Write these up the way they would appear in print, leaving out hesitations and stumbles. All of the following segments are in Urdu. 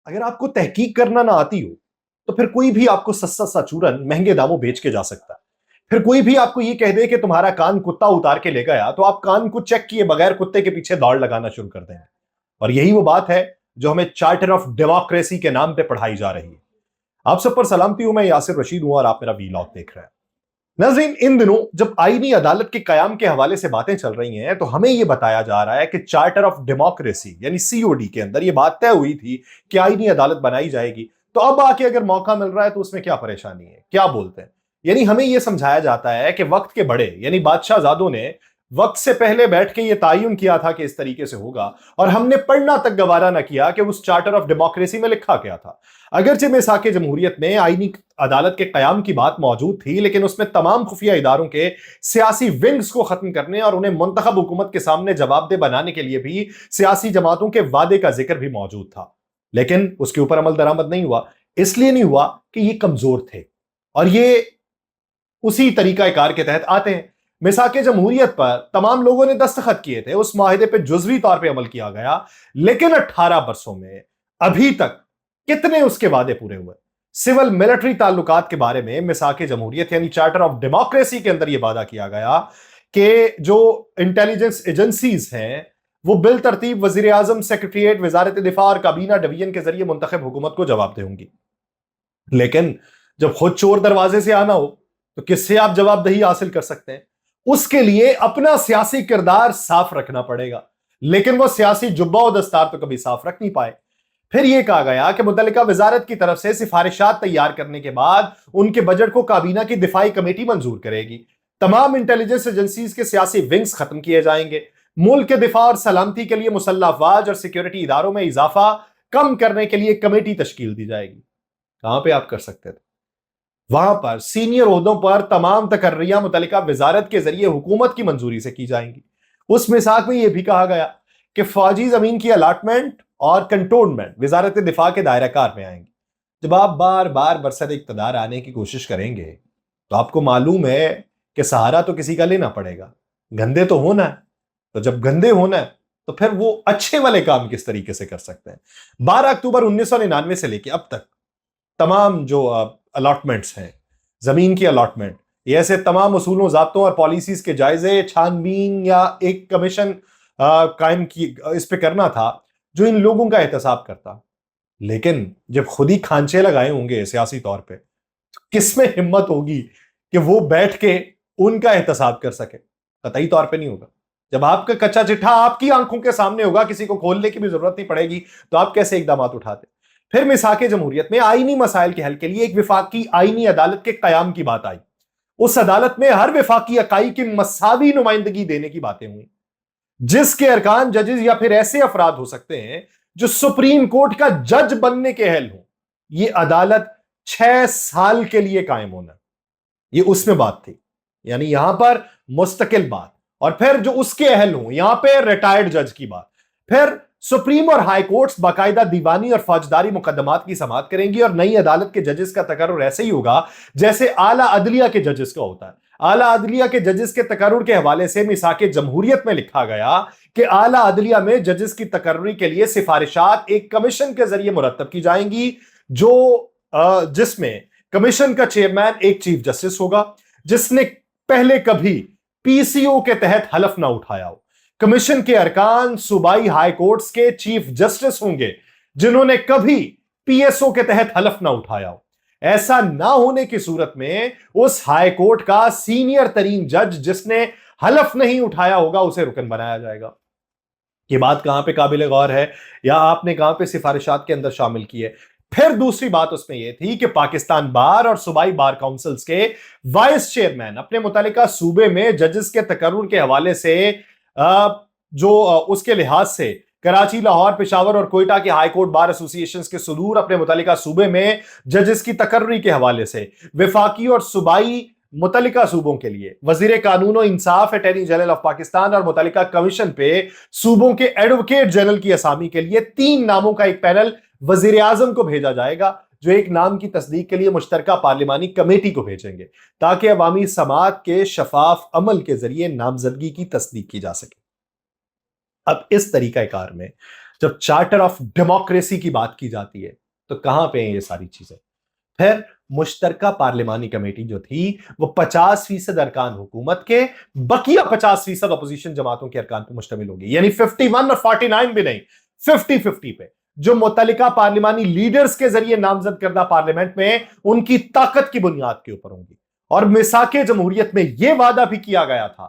اگر آپ کو تحقیق کرنا نہ آتی ہو تو پھر کوئی بھی آپ کو سستا سا چورن مہنگے داموں بیچ کے جا سکتا ہے. پھر کوئی بھی آپ کو یہ کہہ دے کہ تمہارا کان کتا اتار کے لے گیا تو آپ کان کو چیک کیے بغیر کتے کے پیچھے دوڑ لگانا شروع کر دیں. اور یہی وہ بات ہے جو ہمیں چارٹر آف ڈیموکریسی کے نام پہ پڑھائی جا رہی ہے. آپ سب پر سلامتی ہوں. میں یاسر رشید ہوں اور آپ میرا ویلاگ دیکھ رہے ہیں. ناظرین، ان دنوں جب آئینی عدالت کے قیام کے حوالے سے باتیں چل رہی ہیں تو ہمیں یہ بتایا جا رہا ہے کہ چارٹر آف ڈیموکریسی یعنی COD کے اندر یہ بات طے ہوئی تھی کہ آئینی عدالت بنائی جائے گی. تو اب آ کے اگر موقع مل رہا ہے تو اس میں کیا پریشانی ہے؟ کیا بولتے ہیں؟ یعنی ہمیں یہ سمجھایا جاتا ہے کہ وقت کے بڑے یعنی بادشاہ زادوں نے وقت سے پہلے بیٹھ کے یہ تعین کیا تھا کہ اس طریقے سے ہوگا، اور ہم نے پڑھنا تک گوارا نہ کیا کہ اس چارٹر آف ڈیموکریسی میں لکھا کیا تھا. اگرچہ میثاق جمہوریت میں آئینی عدالت کے قیام کی بات موجود تھی، لیکن اس میں تمام خفیہ اداروں کے سیاسی ونگز کو ختم کرنے اور انہیں منتخب حکومت کے سامنے جواب دہ بنانے کے لیے بھی سیاسی جماعتوں کے وعدے کا ذکر بھی موجود تھا. لیکن اس کے اوپر عمل درآمد نہیں ہوا. اس لیے نہیں ہوا کہ یہ کمزور تھے اور یہ اسی طریقہ کار کے تحت آتے ہیں. میثاق جمہوریت پر تمام لوگوں نے دستخط کیے تھے، اس معاہدے پہ جزوی طور پہ عمل کیا گیا، لیکن 18 برسوں میں ابھی تک کتنے اس کے وعدے پورے ہوئے؟ سول ملٹری تعلقات کے بارے میں میثاق جمہوریت یعنی چارٹر آف ڈیموکریسی کے اندر یہ وعدہ کیا گیا کہ جو انٹیلیجنس ایجنسیز ہیں وہ بالترتیب وزیر اعظم، سیکریٹریٹ، وزارت دفاع اور کابینہ ڈویژن کے ذریعے منتخب حکومت کو جواب دیں گی. لیکن جب خود چور دروازے سے آنا ہو تو کس سے آپ جواب دہی حاصل کر سکتے ہیں؟ اس کے لیے اپنا سیاسی کردار صاف رکھنا پڑے گا، لیکن وہ سیاسی جبہ و دستار تو کبھی صاف رکھ نہیں پائے. پھر یہ کہا گیا کہ متعلقہ وزارت کی طرف سے سفارشات تیار کرنے کے بعد ان کے بجٹ کو کابینہ کی دفاعی کمیٹی منظور کرے گی. تمام انٹیلیجنس ایجنسیز کے سیاسی ونگز ختم کیے جائیں گے. ملک کے دفاع اور سلامتی کے لیے مسلح افواج اور سیکیورٹی اداروں میں اضافہ کم کرنے کے لیے کمیٹی تشکیل دی جائے گی. کہاں پہ آپ کر سکتے تھے؟ وہاں پر سینئر عہدوں پر تمام تقرریاں متعلقہ وزارت کے ذریعے حکومت کی منظوری سے کی جائیں گی. اس میثاق میں یہ بھی کہا گیا کہ فوجی زمین کی الاٹمنٹ اور کنٹونمنٹ وزارت دفاع کے دائرہ کار میں آئیں گی. جب آپ بار بار برسر اقتدار آنے کی کوشش کریں گے تو آپ کو معلوم ہے کہ سہارا تو کسی کا لینا پڑے گا. گندے تو ہونا ہے، تو جب گندے ہونا ہے تو پھر وہ اچھے والے کام کس طریقے سے کر سکتے ہیں؟ 12 اکتوبر 1999 سے لے کے اب تک تمام جو الاٹمنٹس ہیں، زمین کی الاٹمنٹ، یہ ایسے تمام اصولوں، ضابطوں اور پالیسیز کے جائزے، چھان بین یا ایک کمیشن قائم کی اس پہ کرنا تھا جو ان لوگوں کا احتساب کرتا. لیکن جب خود ہی کھانچے لگائے ہوں گے سیاسی طور پہ تو کس میں ہمت ہوگی کہ وہ بیٹھ کے ان کا احتساب کر سکے؟ قطعی طور پہ نہیں ہوگا. جب آپ کا کچا چٹھا آپ کی آنکھوں کے سامنے ہوگا، کسی کو کھولنے کی بھی ضرورت نہیں پڑے گی، تو آپ کیسے اقدامات اٹھاتے؟ پھر میثاق جمہوریت میں آئینی مسائل کے حل کے لیے ایک وفاقی آئینی عدالت کے قیام کی بات آئی. اس عدالت میں ہر وفاقی اکائی کی مساوی نمائندگی دینے کی باتیں ہوئی، جس کے ارکان ججز یا پھر ایسے افراد ہو سکتے ہیں جو سپریم کورٹ کا جج بننے کے اہل ہوں. یہ عدالت 6 سال کے لیے قائم ہونا، یہ اس میں بات تھی، یعنی یہاں پر مستقل بات. اور پھر جو اس کے اہل ہوں، یہاں پہ ریٹائرڈ جج کی بات. پھر سپریم اور ہائی کورٹس باقاعدہ دیوانی اور فوجداری مقدمات کی سماعت کریں گی، اور نئی عدالت کے ججز کا تقرر ایسے ہی ہوگا جیسے اعلیٰ عدلیہ کے ججز کا ہوتا ہے. اعلیٰ عدلیہ کے ججز کے تقرر کے حوالے سے میثاق جمہوریت میں لکھا گیا کہ اعلیٰ عدلیہ میں ججز کی تقرری کے لیے سفارشات ایک کمیشن کے ذریعے مرتب کی جائیں گی، جس میں کمیشن کا چیئرمین ایک چیف جسٹس ہوگا جس نے پہلے کبھی PCO کے تحت حلف نہ اٹھایا ہو. کمیشن کے ارکان صوبائی ہائی کورٹس کے چیف جسٹس ہوں گے جنہوں نے کبھی PSO کے تحت حلف نہ اٹھایا ہو. ایسا نہ ہونے کی صورت میں اس ہائی کورٹ کا سینئر ترین جج جس نے حلف نہیں اٹھایا ہوگا اسے رکن بنایا جائے گا. یہ بات کہاں پہ قابل غور ہے یا آپ نے کہاں پہ سفارشات کے اندر شامل کی ہے؟ پھر دوسری بات اس میں یہ تھی کہ پاکستان بار اور صوبائی بار کاؤنسلز کے وائس چیئرمین اپنے متعلقہ صوبے میں ججز کے تقرر کے حوالے سے جو اس کے لحاظ سے کراچی، لاہور، پشاور اور کوئٹہ کے ہائی کورٹ بار ایسوسی ایشنز کے صدور اپنے متعلقہ صوبے میں ججز کی تقرری کے حوالے سے وفاقی اور صوبائی متعلقہ صوبوں کے لیے وزیر قانون و انصاف، اٹارنی جنرل آف پاکستان اور متعلقہ کمیشن پہ صوبوں کے ایڈوکیٹ جنرل کی اسامی کے لیے 3 ناموں کا ایک پینل وزیر اعظم کو بھیجا جائے گا، جو ایک نام کی تصدیق کے لیے مشترکہ پارلیمانی کمیٹی کو بھیجیں گے تاکہ عوامی سماعت کے شفاف عمل کے ذریعے نامزدگی کی تصدیق کی جا سکے. اب اس طریقہ کار میں جب چارٹر آف ڈیموکریسی کی بات کی جاتی ہے تو کہاں پہ ہیں یہ ساری چیزیں؟ پھر مشترکہ پارلیمانی کمیٹی جو تھی وہ 50% ارکان حکومت کے، بقیہ 50% اپوزیشن جماعتوں کے ارکان پہ مشتمل ہوگی، یعنی 51 اور 49 بھی نہیں، 50-50 پہ، جو متعلقہ پارلیمانی لیڈرز کے ذریعے نامزد کردہ پارلیمنٹ میں ان کی طاقت کی بنیاد کے اوپر ہوں گی۔ اور میثاق جمہوریت میں یہ وعدہ بھی کیا گیا تھا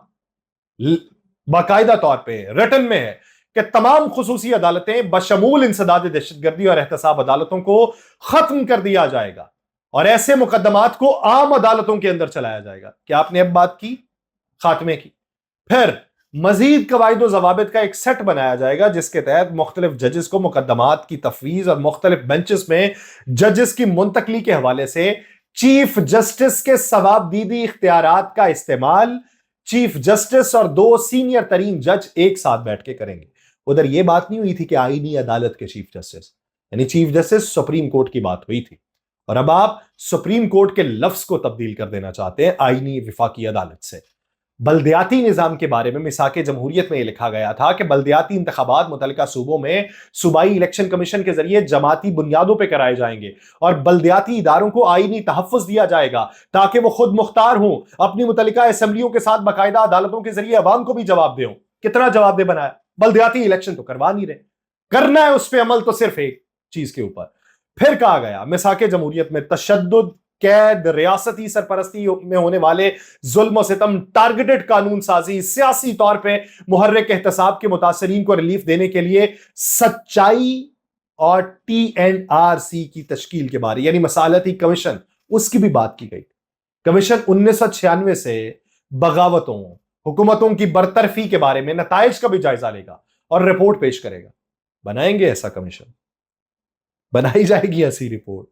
باقاعدہ طور پہ رٹن میں ہے کہ تمام خصوصی عدالتیں بشمول انسداد دہشت گردی اور احتساب عدالتوں کو ختم کر دیا جائے گا اور ایسے مقدمات کو عام عدالتوں کے اندر چلایا جائے گا۔ کیا آپ نے اب بات کی خاتمے کی؟ پھر مزید قواعد و ضوابط کا ایک سیٹ بنایا جائے گا جس کے تحت مختلف ججز کو مقدمات کی تفویض اور مختلف بینچز میں ججز کی منتقلی کے حوالے سے چیف جسٹس کے ثواب دیدی اختیارات کا استعمال چیف جسٹس اور 2 سینئر ترین جج ایک ساتھ بیٹھ کے کریں گے۔ ادھر یہ بات نہیں ہوئی تھی کہ آئینی عدالت کے چیف جسٹس، یعنی چیف جسٹس سپریم کورٹ کی بات ہوئی تھی، اور اب آپ سپریم کورٹ کے لفظ کو تبدیل کر دینا چاہتے ہیں آئینی وفاقی عدالت سے۔ بلدیاتی نظام کے بارے میں میثاق جمہوریت میں یہ لکھا گیا تھا کہ بلدیاتی انتخابات متعلقہ صوبوں میں صوبائی الیکشن کمیشن کے ذریعے جماعتی بنیادوں پہ کرائے جائیں گے اور بلدیاتی اداروں کو آئینی تحفظ دیا جائے گا تاکہ وہ خود مختار ہوں، اپنی متعلقہ اسمبلیوں کے ساتھ باقاعدہ عدالتوں کے ذریعے عوام کو بھی جواب دیں۔ کتنا جواب دے بنایا؟ بلدیاتی الیکشن تو کروا نہیں رہے، کرنا ہے اس پہ عمل تو صرف ایک چیز کے اوپر۔ پھر کہا گیا میثاق جمہوریت میں تشدد، قید، ریاستی سرپرستی میں ہونے والے ظلم و ستم، ٹارگٹڈ قانون سازی، سیاسی طور پہ محرک احتساب کے متاثرین کو ریلیف دینے کے لیے سچائی اور TNRC کی تشکیل کے بارے، یعنی مصالحتی کمیشن، اس کی بھی بات کی گئی۔ کمیشن 1996 سے بغاوتوں، حکومتوں کی برطرفی کے بارے میں نتائج کا بھی جائزہ لے گا اور رپورٹ پیش کرے گا۔ بنائیں گے ایسا کمیشن؟ بنائی جائے گی ایسی رپورٹ؟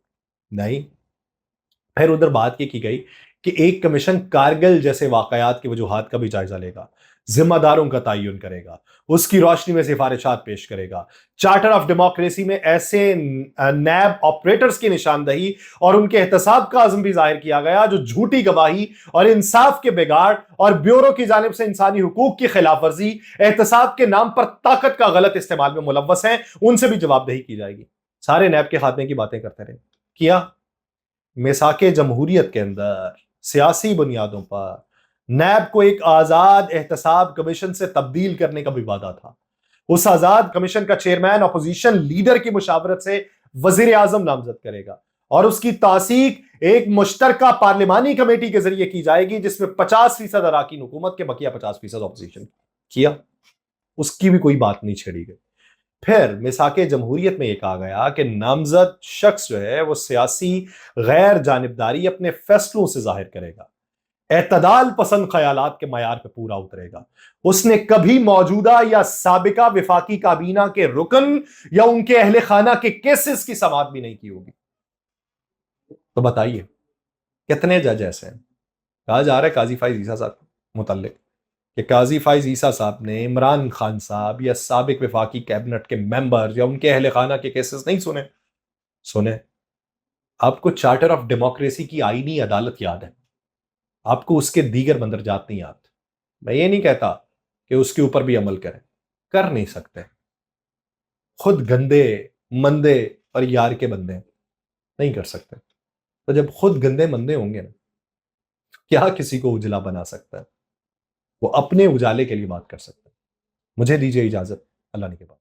نہیں۔ پھر ادھر بات یہ کی گئی کہ ایک کمیشن کارگل جیسے واقعات کی وجوہات کا بھی جائزہ لے گا، ذمہ داروں کا تعین کرے گا، اس کی روشنی میں سفارشات پیش کرے گا، چارٹر آف ڈیموکریسی میں ایسے نیب آپریٹرز کی نشاندہی اور ان کے احتساب کا عزم بھی ظاہر کیا گیا جو جھوٹی گواہی اور انصاف کے بگاڑ اور بیورو کی جانب سے انسانی حقوق کی خلاف ورزی، احتساب کے نام پر طاقت کا غلط استعمال میں ملوث ہیں، ان سے بھی جواب دہی کی جائے گی۔ سارے نیب کے خاتمے کی باتیں کرتے رہے، کیا؟ میثاق جمہوریت کے اندر سیاسی بنیادوں پر نیب کو ایک آزاد احتساب کمیشن سے تبدیل کرنے کا بھی وعدہ تھا۔ اس آزاد کمیشن کا چیئرمین اپوزیشن لیڈر کی مشاورت سے وزیر اعظم نامزد کرے گا اور اس کی تاسیق ایک مشترکہ پارلیمانی کمیٹی کے ذریعے کی جائے گی جس میں 50% اراکین حکومت کے، بقیہ 50% اپوزیشن۔ کیا؟ اس کی بھی کوئی بات نہیں چھیڑی گئی۔ پھر میثاق جمہوریت میں یہ کہا گیا کہ نامزد شخص جو ہے وہ سیاسی غیر جانبداری اپنے فیصلوں سے ظاہر کرے گا، اعتدال پسند خیالات کے معیار پہ پورا اترے گا، اس نے کبھی موجودہ یا سابقہ وفاقی کابینہ کے رکن یا ان کے اہل خانہ کے کیسز کی سماعت بھی نہیں کی ہوگی۔ تو بتائیے کتنے جج ایسے ہیں؟ کہا جا رہا ہے قاضی فائز عیسیٰ صاحب متعلق کہ قاضی فائز عیسیٰ صاحب نے عمران خان صاحب یا سابق وفاقی کیبنٹ کے ممبر یا ان کے اہل خانہ کے کیسز نہیں سنے۔ آپ کو چارٹر آف ڈیموکریسی کی آئینی عدالت یاد ہے، آپ کو اس کے دیگر مندرجات نہیں یاد۔ میں یہ نہیں کہتا کہ اس کے اوپر بھی عمل کریں، کر نہیں سکتے، خود گندے مندے اور یار کے بندے نہیں کر سکتے۔ تو جب خود گندے مندے ہوں گے نا، کیا کسی کو اجلا بنا سکتا ہے؟ وہ اپنے اجالے کے لیے بات کر سکتا ہے۔ مجھے دیجیے اجازت، اللہ نے کے بعد۔